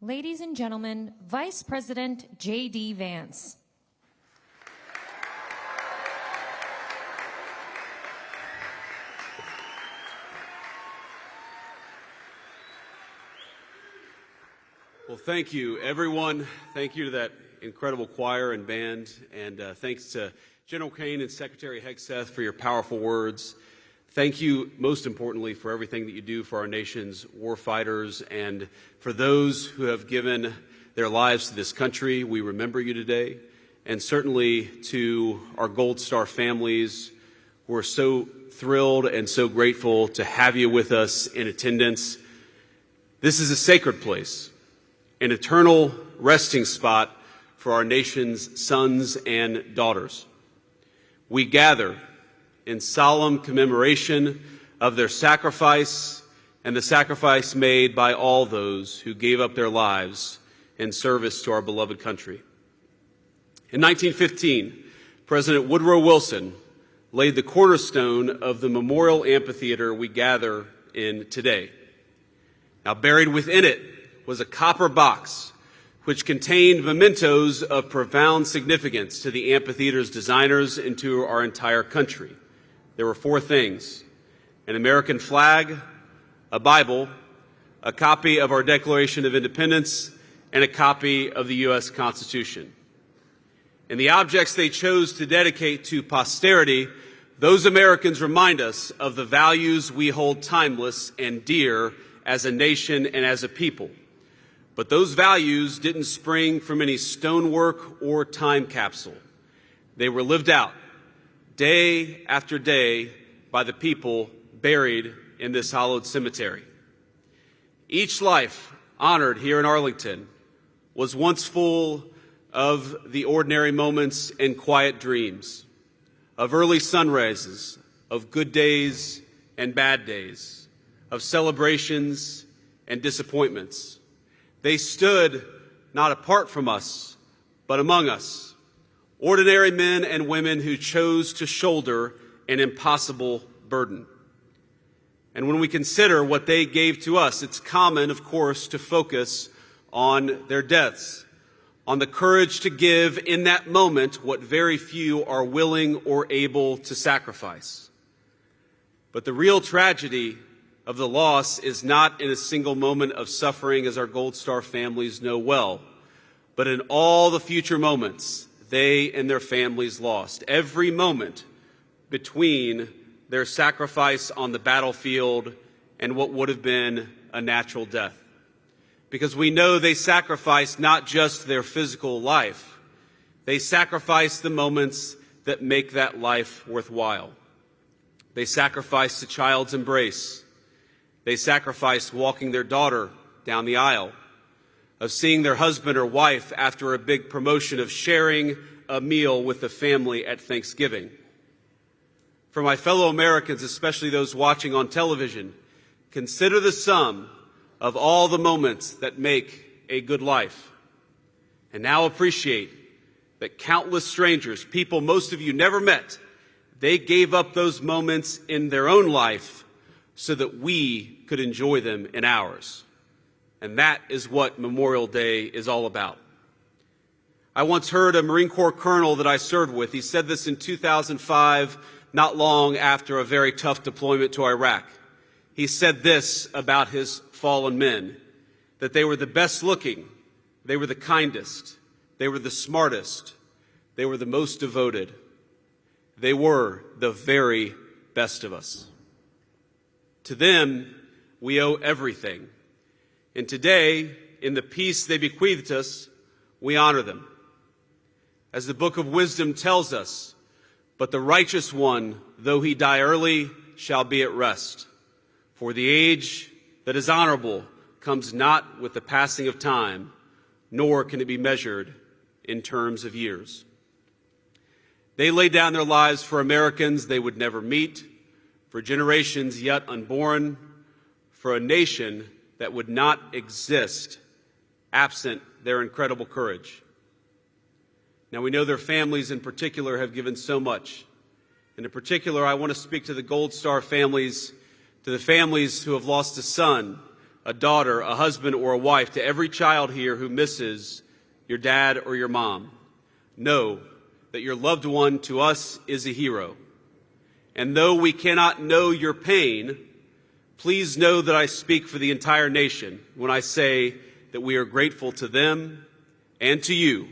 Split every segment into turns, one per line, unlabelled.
Ladies and gentlemen, Vice President J.D. Vance.
Well, thank you, everyone. Thank you to that incredible choir and band, and thanks to General Kane and Secretary Hegseth for your powerful words. Thank you, most importantly, for everything that you do for our nation's war fighters and for those who have given their lives to this country. We remember you today, and certainly to our Gold Star families. We're so thrilled and so grateful to have you with us in attendance. This is a sacred place, an eternal resting spot for our nation's sons and daughters. We gather in solemn commemoration of their sacrifice and the sacrifice made by all those who gave up their lives in service to our beloved country. In 1915, President Woodrow Wilson laid the cornerstone of the memorial amphitheater we gather in today. Now, buried within it was a copper box which contained mementos of profound significance to the amphitheater's designers and to our entire country. There were four things: an American flag, a Bible, a copy of our Declaration of Independence, and a copy of the U.S. Constitution. And the objects they chose to dedicate to posterity, those Americans remind us of the values we hold timeless and dear as a nation and as a people. But those values didn't spring from any stonework or time capsule. They were lived out day after day by the people buried in this hallowed cemetery. Each life honored here in Arlington was once full of the ordinary moments and quiet dreams, of early sunrises, of good days and bad days, of celebrations and disappointments. They stood not apart from us, but among us. Ordinary men and women who chose to shoulder an impossible burden. And when we consider what they gave to us, it's common, of course, to focus on their deaths, on the courage to give in that moment what very few are willing or able to sacrifice. But the real tragedy of the loss is not in a single moment of suffering, as our Gold Star families know well, but in all the future moments they and their families lost. Every moment between their sacrifice on the battlefield and what would have been a natural death. Because we know they sacrificed not just their physical life, they sacrificed the moments that make that life worthwhile. They sacrificed a child's embrace. They sacrificed walking their daughter down the aisle, of seeing their husband or wife after a big promotion, of sharing a meal with the family at Thanksgiving. For my fellow Americans, especially those watching on television, consider the sum of all the moments that make a good life. And now appreciate that countless strangers, people most of you never met, they gave up those moments in their own life so that we could enjoy them in ours. And that is what Memorial Day is all about. I once heard a Marine Corps colonel that I served with. He said this in 2005, not long after a very tough deployment to Iraq. He said this about his fallen men, that they were the best looking, they were the kindest, they were the smartest, they were the most devoted. They were the very best of us. To them, we owe everything. And today, in the peace they bequeathed us, we honor them. As the Book of Wisdom tells us, but the righteous one, though he die early, shall be at rest. For the age that is honorable comes not with the passing of time, nor can it be measured in terms of years. They laid down their lives for Americans they would never meet, for generations yet unborn, for a nation that would not exist absent their incredible courage. Now, we know their families in particular have given so much. And in particular, I want to speak to the Gold Star families, to the families who have lost a son, a daughter, a husband, or a wife, to every child here who misses your dad or your mom, know that your loved one to us is a hero. And though we cannot know your pain, please know that I speak for the entire nation when I say that we are grateful to them and to you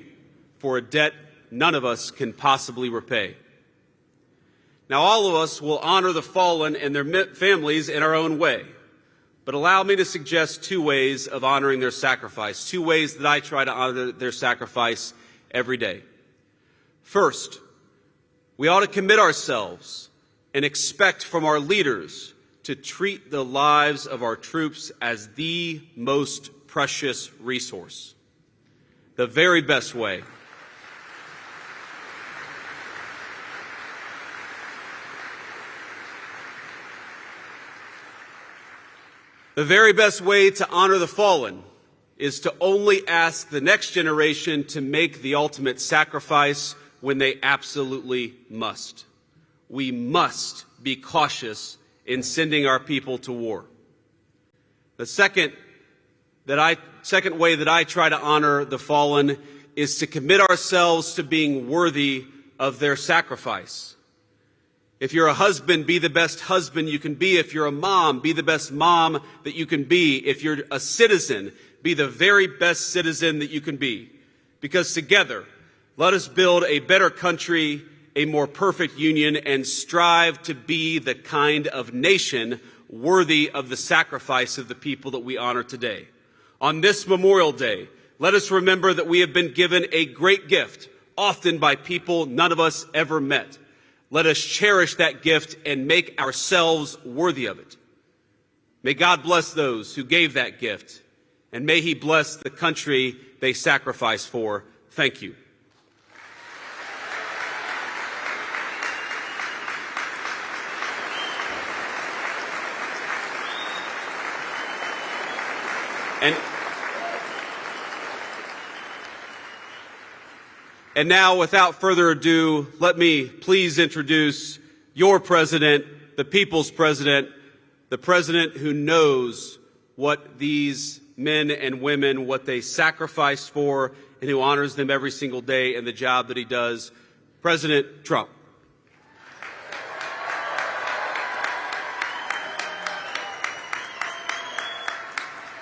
for a debt none of us can possibly repay. Now, all of us will honor the fallen and their families in our own way, but allow me to suggest two ways of honoring their sacrifice, two ways that I try to honor their sacrifice every day. First, we ought to commit ourselves and expect from our leaders to treat the lives of our troops as the most precious resource. The very best way. The very best way to honor the fallen is to only ask the next generation to make the ultimate sacrifice when they absolutely must. We must be cautious in sending our people to war. The second way that I try to honor the fallen is to commit ourselves to being worthy of their sacrifice. If you're a husband, be the best husband you can be. If you're a mom, be the best mom that you can be. If you're a citizen, be the very best citizen that you can be. Because together, let us build a better country, a more perfect union, and strive to be the kind of nation worthy of the sacrifice of the people that we honor today. On this Memorial Day, let us remember that we have been given a great gift, often by people none of us ever met. Let us cherish that gift and make ourselves worthy of it. May God bless those who gave that gift, and may He bless the country they sacrificed for. Thank you. And now, without further ado, let me please introduce your president, the people's president, the president who knows what these men and women, what they sacrificed for, and who honors them every single day in the job that he does, President Trump.